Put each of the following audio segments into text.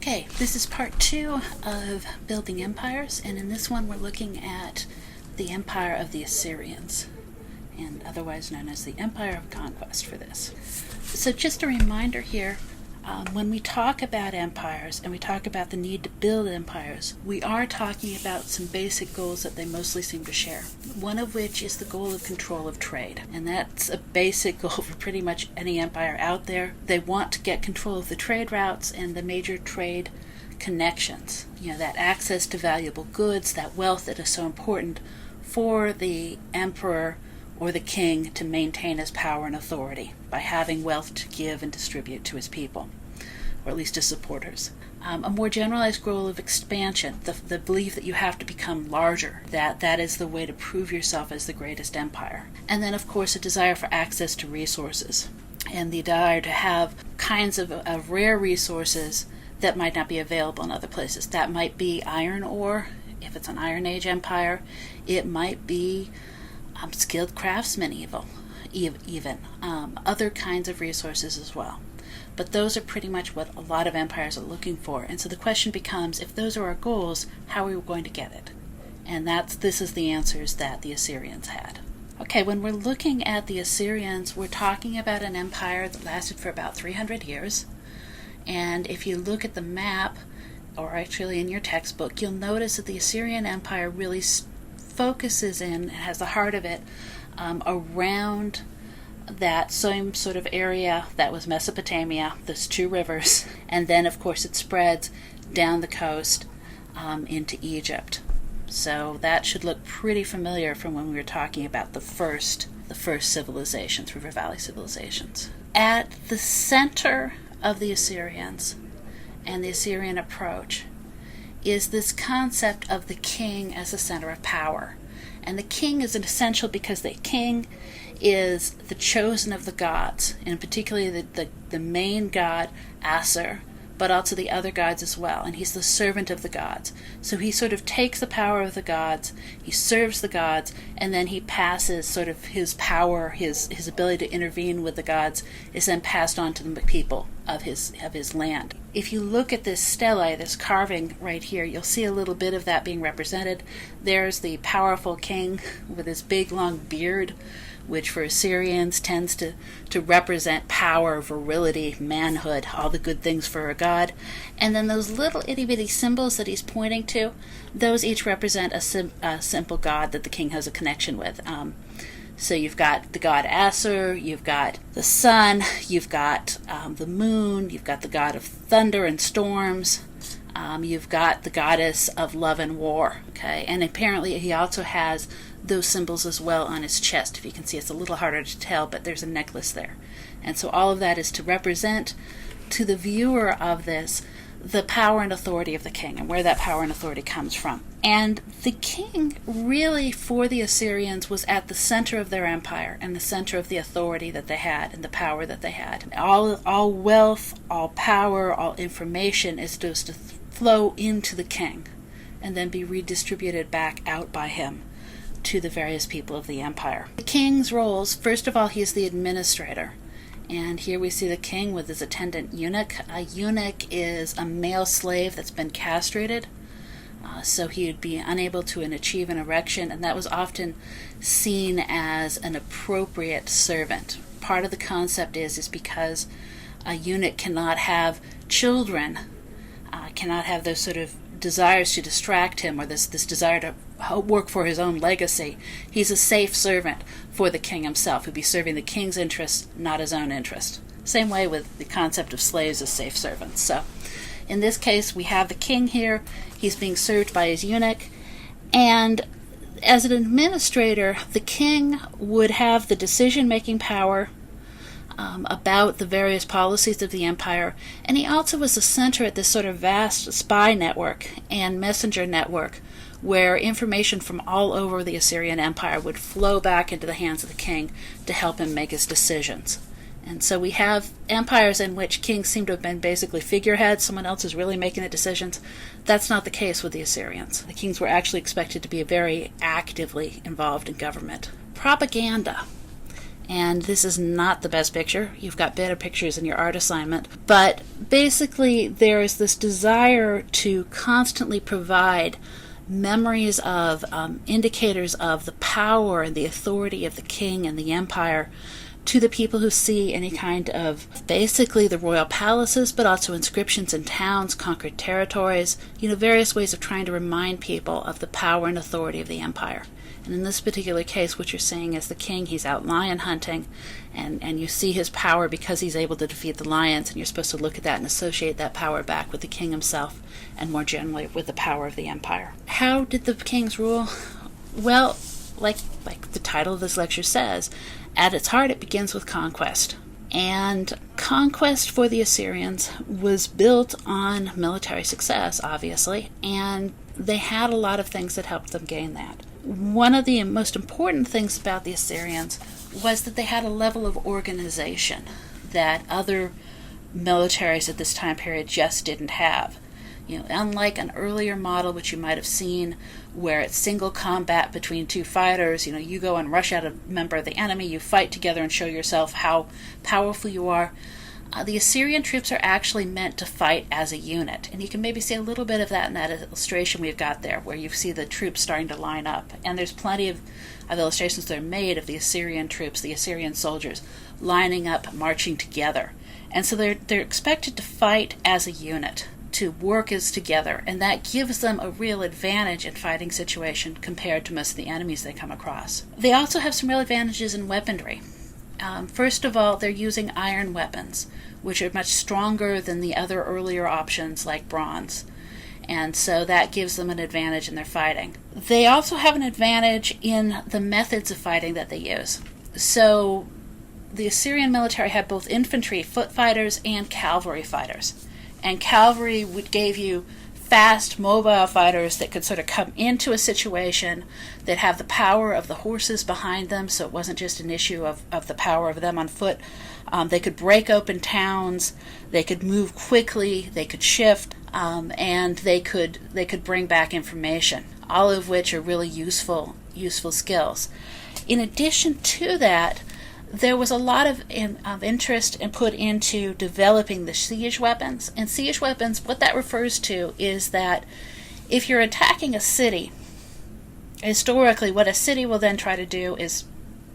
Okay, this is part 2 of Building Empires, and in this one we're looking at the Empire of the Assyrians, and otherwise known as the Empire of Conquest for this. So just a reminder here, when we talk about empires and we talk about the need to build empires, we are talking about some basic goals that they mostly seem to share. One of which is the goal of control of trade, and that's a basic goal for pretty much any empire out there. They want to get control of the trade routes and the major trade connections, that access to valuable goods, that wealth that is so important for the emperor or the king to maintain his power and authority by having wealth to give and distribute to his people, or at least his supporters. A more generalized goal of expansion, the belief that you have to become larger, that is the way to prove yourself as the greatest empire. And then, of course, a desire for access to resources, and the desire to have kinds of rare resources that might not be available in other places. That might be iron ore, if it's an Iron Age empire. It might be skilled craftsmen even, other kinds of resources as well. But those are pretty much what a lot of empires are looking for. And so the question becomes, if those are our goals, how are we going to get it? And this is the answers that the Assyrians had. Okay, when we're looking at the Assyrians, we're talking about an empire that lasted for about 300 years. And if you look at the map, or actually in your textbook, you'll notice that the Assyrian Empire really focuses in, has the heart of it, around that same sort of area that was Mesopotamia, those two rivers, and then of course it spreads down the coast into Egypt. So that should look pretty familiar from when we were talking about the first civilizations, River Valley civilizations. At the center of the Assyrians and the Assyrian approach is this concept of the king as the center of power. And the king is essential because the king is the chosen of the gods, and particularly the main god, Asur, but also the other gods as well. And he's the servant of the gods. So he sort of takes the power of the gods, he serves the gods, and then he passes sort of his power, his ability to intervene with the gods is then passed on to the people of his land. If you look at this stele, this carving right here, you'll see a little bit of that being represented. There's the powerful king with his big long beard, which for Assyrians tends to represent power, virility, manhood, all the good things for a god. And then those little itty-bitty symbols that he's pointing to, those each represent a simple god that the king has a connection with. So you've got the god Asur, you've got the sun, you've got the moon, you've got the god of thunder and storms, you've got the goddess of love and war, okay? And apparently he also has those symbols as well on his chest. If you can see, it's a little harder to tell, but there's a necklace there. And so all of that is to represent to the viewer of this the power and authority of the king and where that power and authority comes from. And the king really, for the Assyrians, was at the center of their empire and the center of the authority that they had and the power that they had. All wealth, all power, all information is supposed to flow into the king and then be redistributed back out by him to the various people of the empire. The king's roles, first of all, he's the administrator. And here we see the king with his attendant eunuch. A eunuch is a male slave that's been castrated, so he would be unable to achieve an erection, and that was often seen as an appropriate servant. Part of the concept is because a eunuch cannot have children, cannot have those sort of desires to distract him, or this desire to work for his own legacy. He's a safe servant for the king himself, who'd be serving the king's interest, not his own interest. Same way with the concept of slaves as safe servants. So in this case, we have the king here. He's being served by his eunuch. And as an administrator, the king would have the decision-making power about the various policies of the empire, and he also was the center at this sort of vast spy network and messenger network where information from all over the Assyrian Empire would flow back into the hands of the king to help him make his decisions. And so we have empires in which kings seem to have been basically figureheads, someone else is really making the decisions. That's not the case with the Assyrians. The kings were actually expected to be very actively involved in government. Propaganda. And this is not the best picture. You've got better pictures in your art assignment. But basically, there is this desire to constantly provide memories of indicators of the power and the authority of the king and the empire to the people who see any kind of basically the royal palaces, but also inscriptions in towns, conquered territories, various ways of trying to remind people of the power and authority of the empire. And in this particular case, what you're seeing is the king, he's out lion hunting, and you see his power because he's able to defeat the lions, and you're supposed to look at that and associate that power back with the king himself, and more generally with the power of the empire. How did the kings rule? Well, like the title of this lecture says, at its heart it begins with conquest. And conquest for the Assyrians was built on military success, obviously, and they had a lot of things that helped them gain that. One of the most important things about the Assyrians was that they had a level of organization that other militaries at this time period just didn't have. Unlike an earlier model, which you might have seen, where it's single combat between two fighters, you go and rush out a member of the enemy, you fight together and show yourself how powerful you are. The Assyrian troops are actually meant to fight as a unit, and you can maybe see a little bit of that in that illustration we've got there, where you see the troops starting to line up. And there's plenty of illustrations that are made of the Assyrian troops, the Assyrian soldiers, lining up, marching together. And so they're expected to fight as a unit, to work as together, and that gives them a real advantage in fighting situation compared to most of the enemies they come across. They also have some real advantages in weaponry. First of all, they're using iron weapons, which are much stronger than the other earlier options like bronze. And so that gives them an advantage in their fighting. They also have an advantage in the methods of fighting that they use. So the Assyrian military had both infantry, foot fighters, and cavalry fighters. And cavalry gave you fast, mobile fighters that could sort of come into a situation that have the power of the horses behind them, so it wasn't just an issue of the power of them on foot. They could break open towns, they could move quickly, they could shift, and they could bring back information, all of which are really useful skills. In addition to that, there was a lot of interest and put into developing the siege weapons. And siege weapons, what that refers to is that if you're attacking a city, historically what a city will then try to do is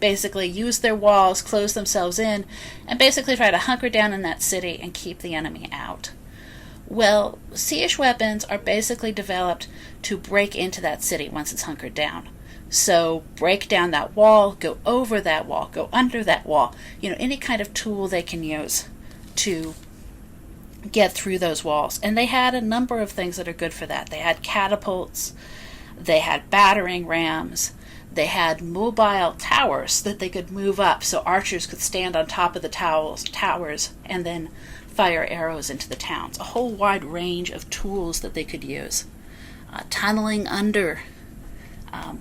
basically use their walls, close themselves in, and basically try to hunker down in that city and keep the enemy out. Well, siege weapons are basically developed to break into that city once it's hunkered down. So break down that wall, go over that wall, go under that wall, any kind of tool they can use to get through those walls. And they had a number of things that are good for that. They had catapults, they had battering rams, they had mobile towers that they could move up so archers could stand on top of the towers and then fire arrows into the towns. A whole wide range of tools that they could use. Tunneling under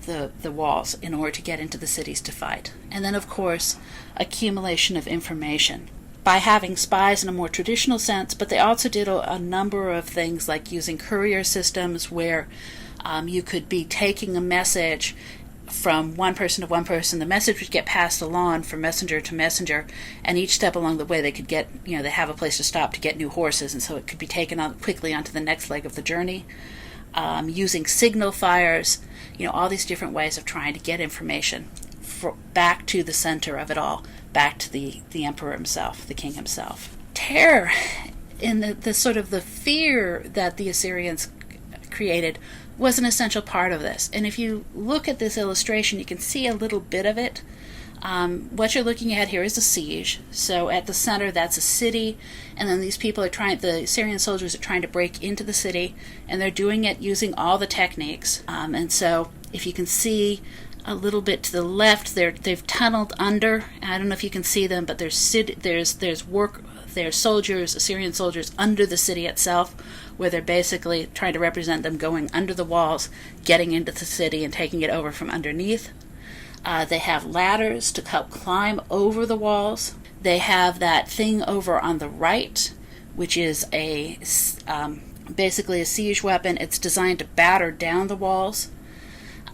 the walls in order to get into the cities to fight. And then, of course, accumulation of information by having spies in a more traditional sense, but they also did a number of things like using courier systems where you could be taking a message from one person to one person. The message would get passed along from messenger to messenger, and each step along the way they could get, they have a place to stop to get new horses, and so it could be taken on quickly onto the next leg of the journey. Using signal fires, all these different ways of trying to get information back to the center of it all, back to the emperor himself, the king himself. Terror, in the sort of the fear that the Assyrians created, was an essential part of this. And if you look at this illustration, you can see a little bit of it. What you're looking at here is a siege. So at the center, that's a city, and then these people the Assyrian soldiers are trying to break into the city, and they're doing it using all the techniques. And so if you can see a little bit to the left, they've tunneled under. I don't know if you can see them, but there's soldiers, Assyrian soldiers, under the city itself, where they're basically trying to represent them going under the walls, getting into the city, and taking it over from underneath. They have ladders to help climb over the walls. They have that thing over on the right, which is basically a siege weapon. It's designed to batter down the walls.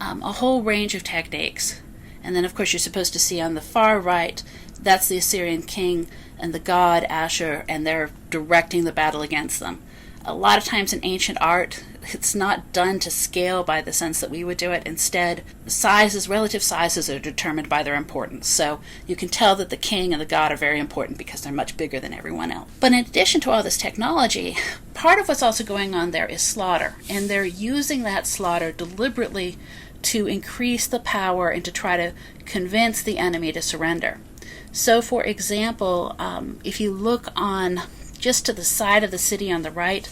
A whole range of techniques. And then, of course, you're supposed to see on the far right, that's the Assyrian king and the god Ashur, and they're directing the battle against them. A lot of times in ancient art, it's not done to scale by the sense that we would do it. Instead, relative sizes are determined by their importance. So you can tell that the king and the god are very important because they're much bigger than everyone else. But in addition to all this technology, part of what's also going on there is slaughter. And they're using that slaughter deliberately to increase the power and to try to convince the enemy to surrender. So, for example, if you look on just to the side of the city on the right,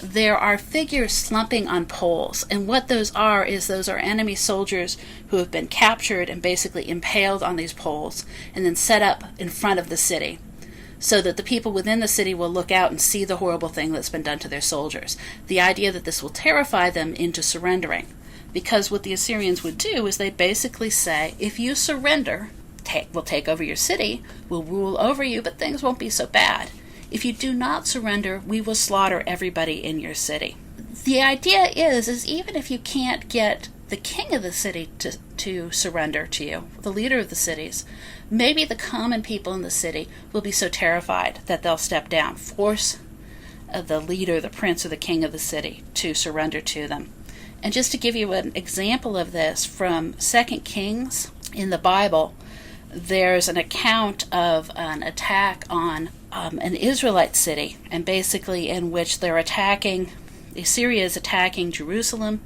there are figures slumping on poles. And what those are enemy soldiers who have been captured and basically impaled on these poles and then set up in front of the city, so that the people within the city will look out and see the horrible thing that's been done to their soldiers. The idea that this will terrify them into surrendering. Because what the Assyrians would do is they basically say, if you surrender, we'll take over your city, we'll rule over you, but things won't be so bad. If you do not surrender, we will slaughter everybody in your city. The idea is even if you can't get the king of the city to surrender to you, the leader of the cities, maybe the common people in the city will be so terrified that they'll step down, force the leader, the prince, or the king of the city to surrender to them. And just to give you an example of this, from 2 Kings in the Bible, there's an account of an attack on an Israelite city, and basically in which Assyria is attacking Jerusalem,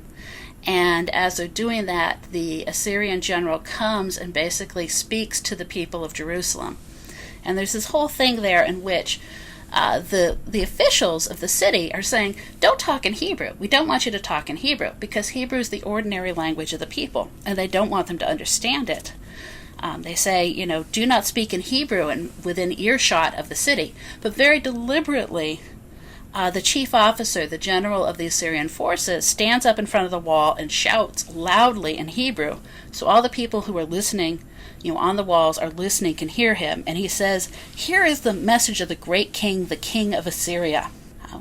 and as they're doing that, the Assyrian general comes and basically speaks to the people of Jerusalem. And there's this whole thing there in which the officials of the city are saying, don't talk in Hebrew. We don't want you to talk in Hebrew, because Hebrew is the ordinary language of the people, and they don't want them to understand it. They say, do not speak in Hebrew and within earshot of the city. But very deliberately, the chief officer, the general of the Assyrian forces, stands up in front of the wall and shouts loudly in Hebrew. So all the people who are listening, on the walls are listening, can hear him. And he says, here is the message of the great king, the king of Assyria.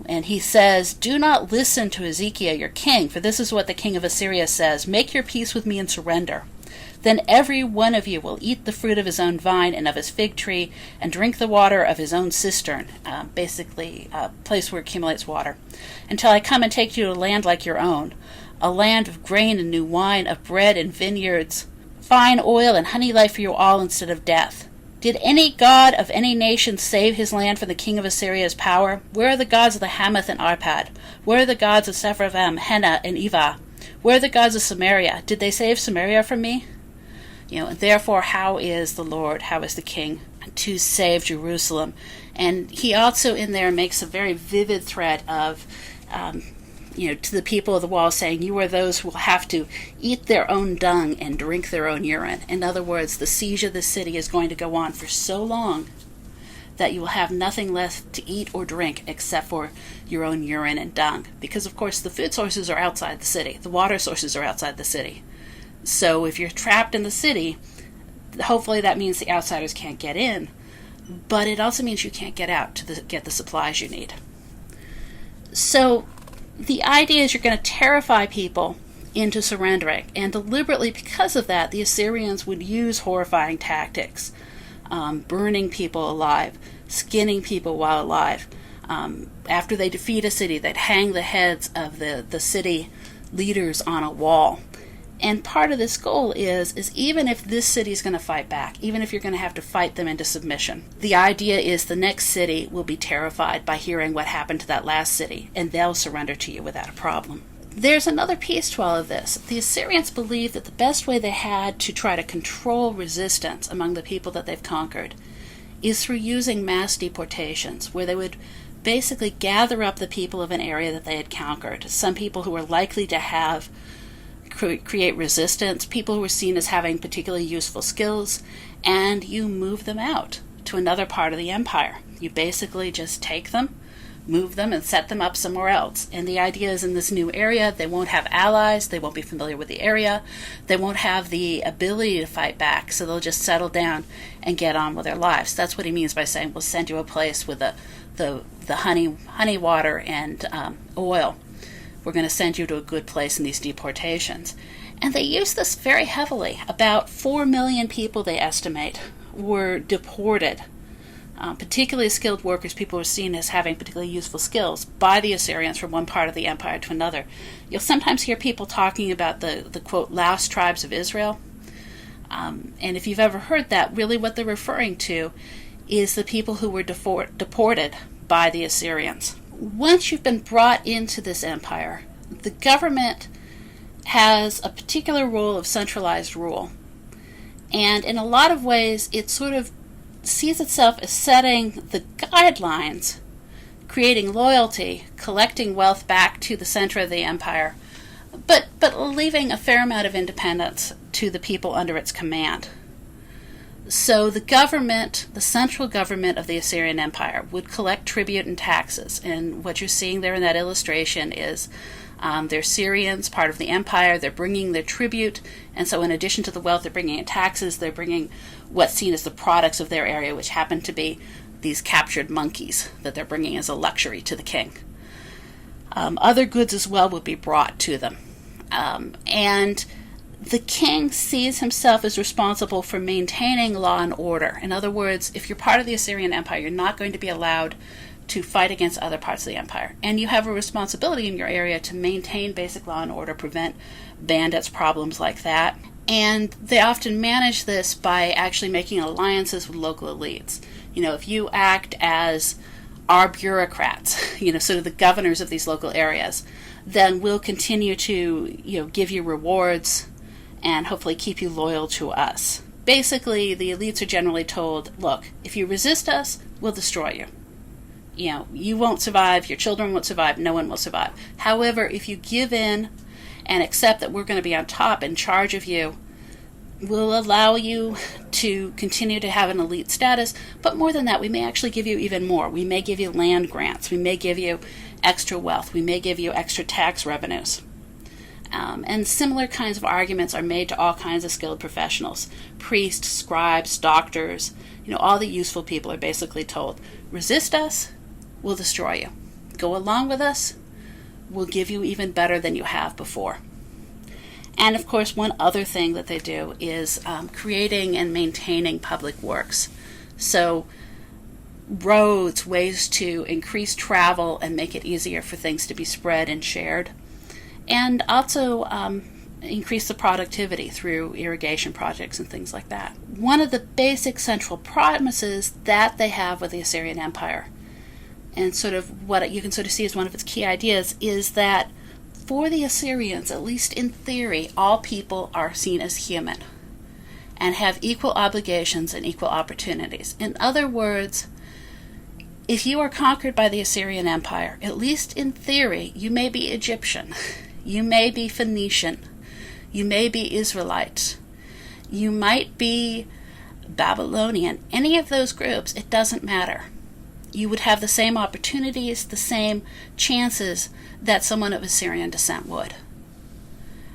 And he says, do not listen to Ezekiel, your king, for this is what the king of Assyria says, make your peace with me and surrender. Then every one of you will eat the fruit of his own vine and of his fig tree, and drink the water of his own cistern, basically a place where it accumulates water, until I come and take you to a land like your own, a land of grain and new wine, of bread and vineyards, fine oil and honey life for you all instead of death. Did any god of any nation save his land from the king of Assyria's power? Where are the gods of the Hamath and Arpad? Where are the gods of Sepharvaim, Hena, and Eva? Where are the gods of Samaria? Did they save Samaria from me? Therefore, how is the king to save Jerusalem? And he also in there makes a very vivid threat of, to the people of the wall, saying, you are those who will have to eat their own dung and drink their own urine. In other words, the siege of the city is going to go on for so long that you will have nothing left to eat or drink except for your own urine and dung. Because, of course, the food sources are outside the city. The water sources are outside the city. So if you're trapped in the city, hopefully that means the outsiders can't get in, but it also means you can't get out to get the supplies you need. So the idea is you're going to terrify people into surrendering, and deliberately because of that, the Assyrians would use horrifying tactics, burning people alive, skinning people while alive. After they defeat a city, they'd hang the heads of the city leaders on a wall. And part of this goal is even if this city is going to fight back, even if you're going to have to fight them into submission, the idea is the next city will be terrified by hearing what happened to that last city, and they'll surrender to you without a problem. There's another piece to all of this. The Assyrians believed that the best way they had to try to control resistance among the people that they've conquered is through using mass deportations, where they would basically gather up the people of an area that they had conquered, some people who were likely to create resistance, people who were seen as having particularly useful skills, and you move them out to another part of the empire. You basically just take them, move them, and set them up somewhere else. And the idea is in this new area, they won't have allies, they won't be familiar with the area, they won't have the ability to fight back, so they'll just settle down and get on with their lives. That's what he means by saying, we'll send you a place with the honey water and oil. We're going to send you to a good place in these deportations. And they use this very heavily. About 4 million people, they estimate, were deported, particularly skilled workers, people who were seen as having particularly useful skills, by the Assyrians from one part of the empire to another. You'll sometimes hear people talking about the quote, last tribes of Israel. And if you've ever heard that, really what they're referring to is the people who were deported by the Assyrians. Once you've been brought into this empire, the government has a particular role of centralized rule. And in a lot of ways, it sort of sees itself as setting the guidelines, creating loyalty, collecting wealth back to the center of the empire, but leaving a fair amount of independence to the people under its command. So the government, the central government of the Assyrian Empire, would collect tribute and taxes. And what you're seeing there in that illustration is they're Syrians, part of the empire. They're bringing their tribute. And so in addition to the wealth they're bringing in taxes, they're bringing what's seen as the products of their area, which happen to be these captured monkeys that they're bringing as a luxury to the king. Other goods as well would be brought to them. And the king sees himself as responsible for maintaining law and order. In other words, if you're part of the Assyrian Empire, you're not going to be allowed to fight against other parts of the empire. And you have a responsibility in your area to maintain basic law and order, prevent bandits, problems like that. And they often manage this by actually making alliances with local elites. You know, if you act as our bureaucrats, sort of the governors of these local areas, then we'll continue to, give you rewards and hopefully keep you loyal to us. Basically, the elites are generally told, look, if you resist us, we'll destroy you. You won't survive, your children won't survive, no one will survive. However, if you give in and accept that we're going to be on top, in charge of you, we'll allow you to continue to have an elite status, but more than that, we may actually give you even more. We may give you land grants, we may give you extra wealth, we may give you extra tax revenues. And similar kinds of arguments are made to all kinds of skilled professionals. Priests, scribes, doctors, all the useful people are basically told, resist us, we'll destroy you. Go along with us, we'll give you even better than you have before. And of course, one other thing that they do is creating and maintaining public works. So roads, ways to increase travel and make it easier for things to be spread and shared. And also increase the productivity through irrigation projects and things like that. One of the basic central promises that they have with the Assyrian Empire, and sort of what you can sort of see as one of its key ideas, is that for the Assyrians, at least in theory, all people are seen as human and have equal obligations and equal opportunities. In other words, if you are conquered by the Assyrian Empire, at least in theory, you may be Egyptian, you may be Phoenician, you may be Israelite, you might be Babylonian. Any of those groups, it doesn't matter. You would have the same opportunities, the same chances that someone of Assyrian descent would.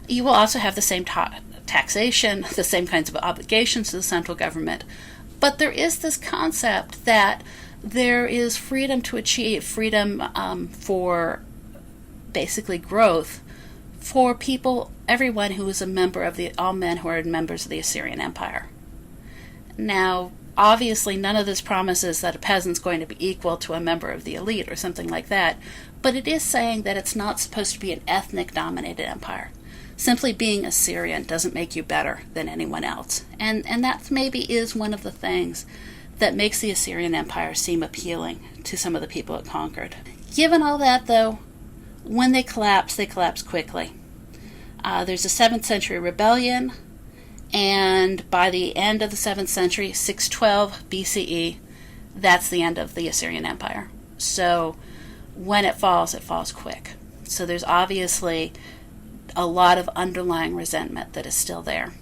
You will also have the same taxation, the same kinds of obligations to the central government. But there is this concept that there is freedom to achieve, freedom for basically growth for people, everyone who is a member of all men who are members of the Assyrian Empire. Now, obviously, none of this promises that a peasant's going to be equal to a member of the elite or something like that, but it is saying that it's not supposed to be an ethnic-dominated empire. Simply being Assyrian doesn't make you better than anyone else. And that maybe is one of the things that makes the Assyrian Empire seem appealing to some of the people it conquered. Given all that, though, when they collapse quickly. There's a 7th century rebellion, and by the end of the 7th century, 612 BCE, that's the end of the Assyrian Empire. So when it falls quick. So there's obviously a lot of underlying resentment that is still there.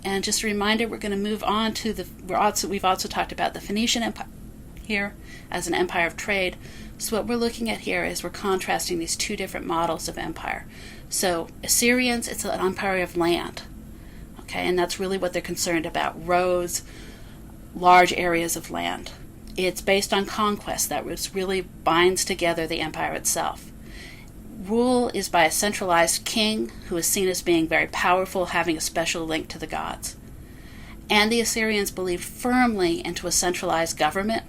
And just a reminder, we're going to move on to we've also talked about the Phoenician Empire here as an empire of trade. So what we're looking at here is we're contrasting these two different models of empire. So Assyrians, it's an empire of land. Okay, and that's really what they're concerned about. Roads, large areas of land. It's based on conquest. That really binds together the empire itself. Rule model is by a centralized king who is seen as being very powerful, having a special link to the gods. And the Assyrians believed firmly into a centralized government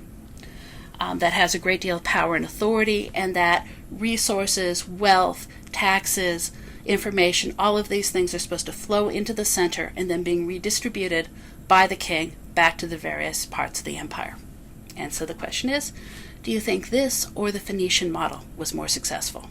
that has a great deal of power and authority, and that resources, wealth, taxes, information, all of these things are supposed to flow into the center and then being redistributed by the king back to the various parts of the empire. And so the question is, do you think this or the Phoenician model was more successful?